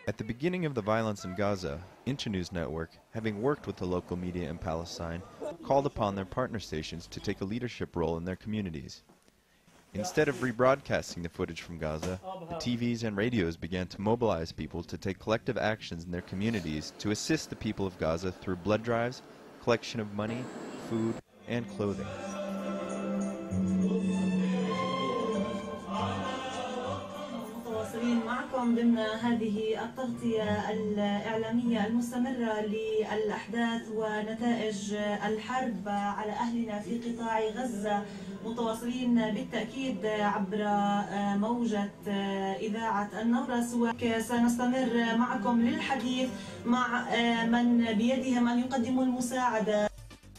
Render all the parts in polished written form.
At the beginning of the violence in Gaza, Internews network, having worked with the local media in Palestine, called upon their partner stations to take a leadership role in their communities. Instead of rebroadcasting the footage from Gaza, the TVs and radios began to mobilize people to take collective actions in their communities to assist the people of Gaza through blood drives, collection of money, food, and clothing. معكم ضمن هذه التغطية الإعلامية المستمرة للأحداث ونتائج الحرب على أهلنا في قطاع غزة، متواصلين بالتأكيد عبر موجة إذاعة النورس، وسنستمر معكم للحديث مع من بيدهم أن يقدموا المساعدة.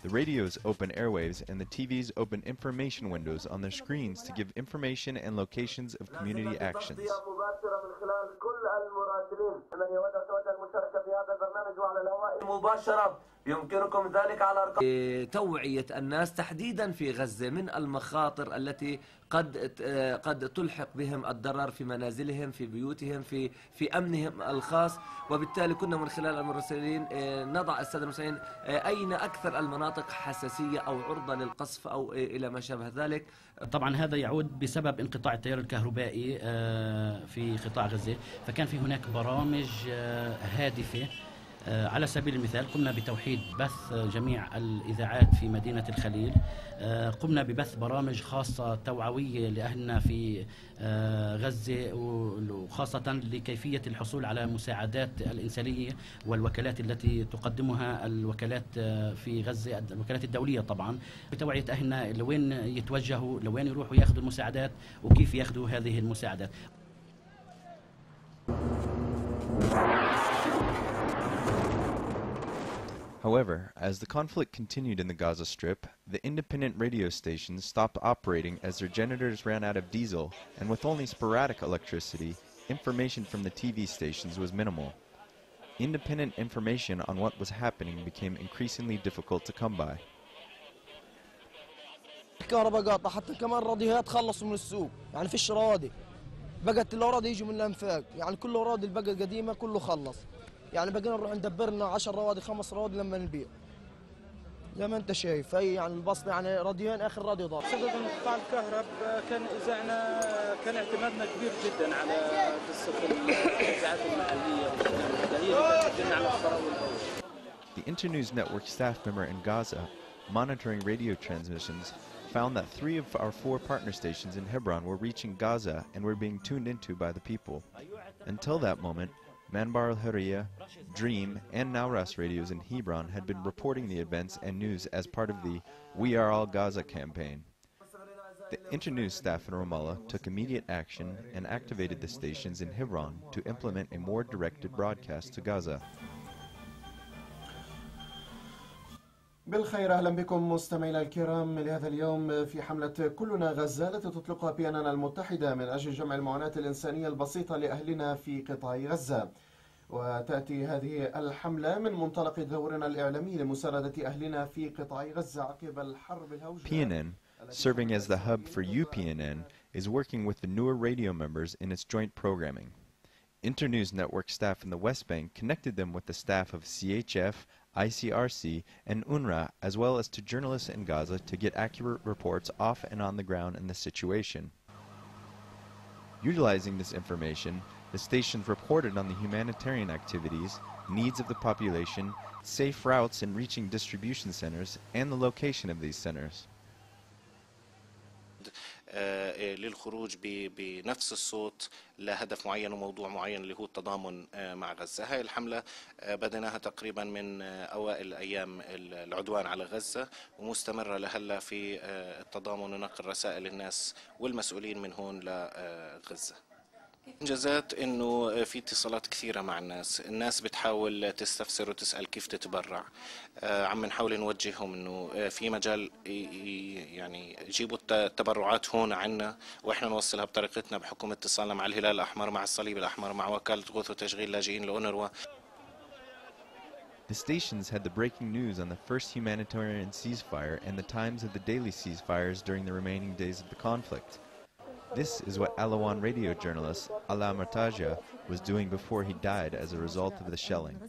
The radios open airwaves and the TVs open information windows on their screens to give information and locations of community actions. يمكنكم ذلك على أرقام توعية الناس تحديدا في غزة من المخاطر التي قد تلحق بهم الضرر في منازلهم، في بيوتهم، في أمنهم الخاص، وبالتالي كنا من خلال المراسلين نضع السادة المراسلين أين أكثر المناطق حساسية أو عرضة للقصف أو إلى ما شابه ذلك. طبعا هذا يعود بسبب انقطاع التيار الكهربائي في قطاع غزة، فكان في هناك برامج هادفة. على سبيل المثال قمنا بتوحيد بث جميع الإذاعات في مدينة الخليل، قمنا ببث برامج خاصة توعوية لأهلنا في غزة، وخاصة لكيفية الحصول على مساعدات الإنسانية والوكالات التي تقدمها الوكالات في غزة، الوكالات الدولية طبعا، بتوعية أهلنا لوين يتوجهوا، لوين يروحوا يأخذوا المساعدات وكيف يأخذوا هذه المساعدات. However, as the conflict continued in the Gaza Strip, the independent radio stations stopped operating as their generators ran out of diesel, and with only sporadic electricity, information from the TV stations was minimal. Independent information on what was happening became increasingly difficult to come by. الكهرباء قاطعة، حتى كمان الراديوهات خلصوا من السوق، يعني فيش رادي، بقت الأراضي يجوا من الأنفاق، يعني كل الأراضي اللي بقت قديمة كله خلص. يعني بقينا نروح ندبر لنا 10 روادي 5 روادي لما نبيع. زي ما انت شايف هي يعني البسط، يعني راديوين اخر راديو ضاع. سبب انقطاع الكهرب كان اذاعنا، كان اعتمادنا كبير جدا على قصه الاذاعات المحليه هي اللي على الثروه الاول. The Internews network staff member in Gaza, monitoring radio transmissions, found that 3 of our 4 partner stations in Hebron were reaching Gaza and were being tuned into by the people. Until that moment, Manbar al-Hurriya, Dream, and Nowras radios in Hebron had been reporting the events and news as part of the We Are All Gaza campaign. The Internews staff in Ramallah took immediate action and activated the stations in Hebron to implement a more directed broadcast to Gaza. بالخير، أهلا بكم مستمعينا الكرام لهذا اليوم في حملة كلنا غزة التي تطلقها بياننا المتحدة من أجل جمع المعونات الإنسانية البسيطة لأهلنا في قطاع غزة. وتأتي هذه الحملة من منطلق دورنا الإعلامي لمساندة أهلنا في قطاع غزة عقب الحرب الهوجة. PNN, serving as the hub for UPNN, is working with the newer radio members in its joint programming. Internews network staff in the West Bank connected them with the staff of CHF, ICRC, and UNRWA, as well as to journalists in Gaza to get accurate reports off and on the ground in the situation. Utilizing this information, the stations reported on the humanitarian activities, needs of the population, safe routes in reaching distribution centers, and the location of these centers. للخروج بنفس الصوت لهدف معين وموضوع معين اللي هو التضامن مع غزة. هاي الحملة بدأناها تقريبا من أوائل أيام العدوان على غزة ومستمرة لهلا في التضامن ونقل رسائل الناس والمسؤولين من هون لغزة. إنجازات إنه في اتصالات كثيرة مع الناس بتحاول تستفسر وتسأل كيف تتبرع. عم نحاول نوجههم إنه في مجال يعني يجيبوا التبرعات هون عنا وإحنا نوصلها بطريقتنا بحكم اتصالنا مع الهلال الأحمر، مع الصليب الأحمر، مع وكالة غوث وتشغيل لاجئين الأونروا. The stations had the breaking news on the first humanitarian ceasefire and the times of the daily ceasefires during the remaining days of the conflict. This is what Alawan radio journalist Ala Martaja was doing before he died as a result of the shelling.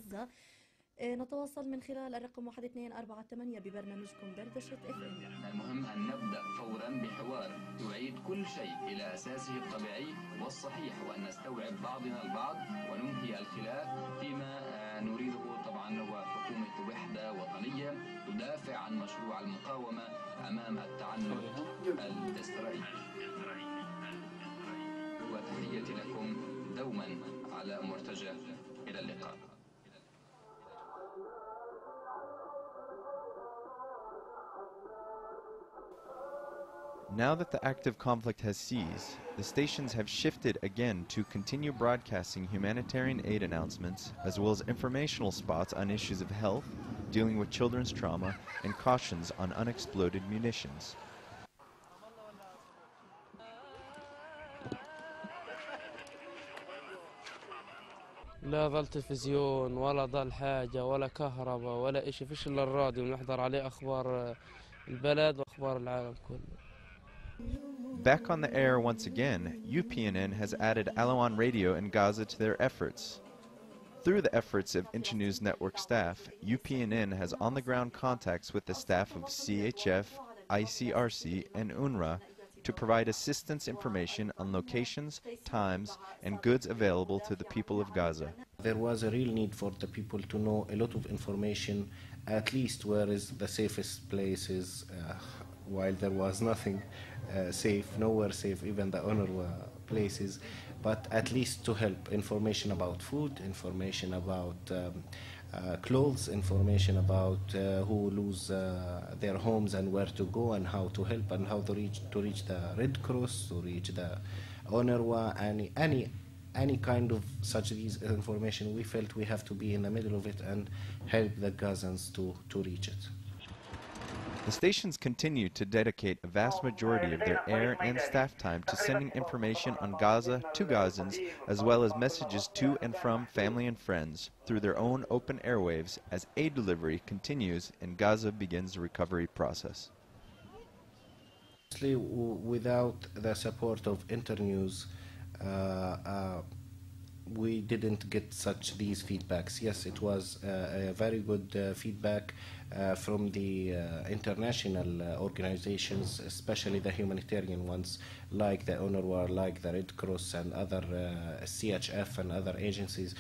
نتواصل من خلال الرقم 1248 ببرنامجكم دردشة FM. المهم أن نبدأ فورا بحوار يعيد كل شيء إلى أساسه الطبيعي والصحيح، وأن نستوعب بعضنا البعض وننهي الخلاف فيما نريده. طبعا هو حكومة وحدة وطنية تدافع عن مشروع المقاومة أمام التعنت الإسرائيلي. وتحياتي لكم دوما على مرتجى. إلى اللقاء. Now that the active conflict has ceased, the stations have shifted again to continue broadcasting humanitarian aid announcements, as well as informational spots on issues of health, dealing with children's trauma, and cautions on unexploded munitions. لا ظل تلفزيون ولا ظل حاجة ولا كهرباء ولا إشي، فيش إلا الراديو بنحضر عليه أخبار البلد وأخبار العالم كله. Back on the air once again, UPNN has added Alawan Radio in Gaza to their efforts. Through the efforts of Internews network staff, UPNN has on-the-ground contacts with the staff of CHF, ICRC, and UNRWA to provide assistance information on locations, times, and goods available to the people of Gaza. There was a real need for the people to know a lot of information, at least where is the safest places, while there was nothing safe, nowhere safe, even the UNRWA places, but at least to help. Information about food, information about clothes, information about who lose their homes and where to go and how to help and how to reach the Red Cross, to reach the UNRWA, any kind of such these information. We felt we have to be in the middle of it and help the Gazans to reach it. The stations continue to dedicate a vast majority of their air and staff time to sending information on Gaza to Gazans, as well as messages to and from family and friends through their own open airwaves as aid delivery continues and Gaza begins the recovery process. Without the support of Internews, we didn't get these feedbacks. Yes, it was a very good feedback from the international organizations, especially the humanitarian ones like the UNRWA, like the Red Cross and other CHF and other agencies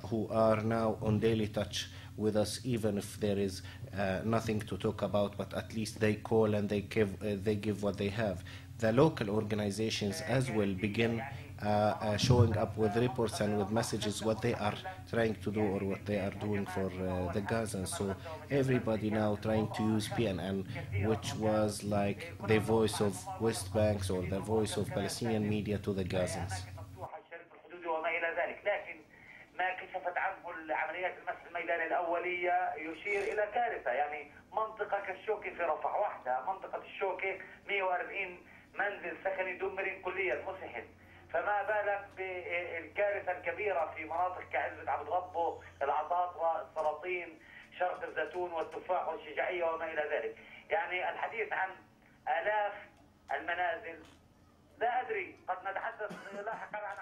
who are now on daily touch with us, even if there is nothing to talk about, but at least they call and they give what they have. The local organizations as well begin showing up with reports and with messages what they are trying to do or what they are doing for the Gazans. So everybody now trying to use PNN, which was like the voice of West Banks or the voice of Palestinian media to the Gazans. ما كشفت عنه العمليات المس الميداني الأولية يشير إلى كارثة، يعني منطقة كالشوكي في رفح وحدها، منطقة الشوكي 140 منزل سكني دمر كليا مسحن، فما بالك بالكارثة الكبيرة في مناطق كعزبة عبد غبو، العطاطرة، السلاطين، شرق الزيتون والتفاح والشجاعية وما إلى ذلك. يعني الحديث عن آلاف المنازل، لا أدري، قد نتحدث لاحقا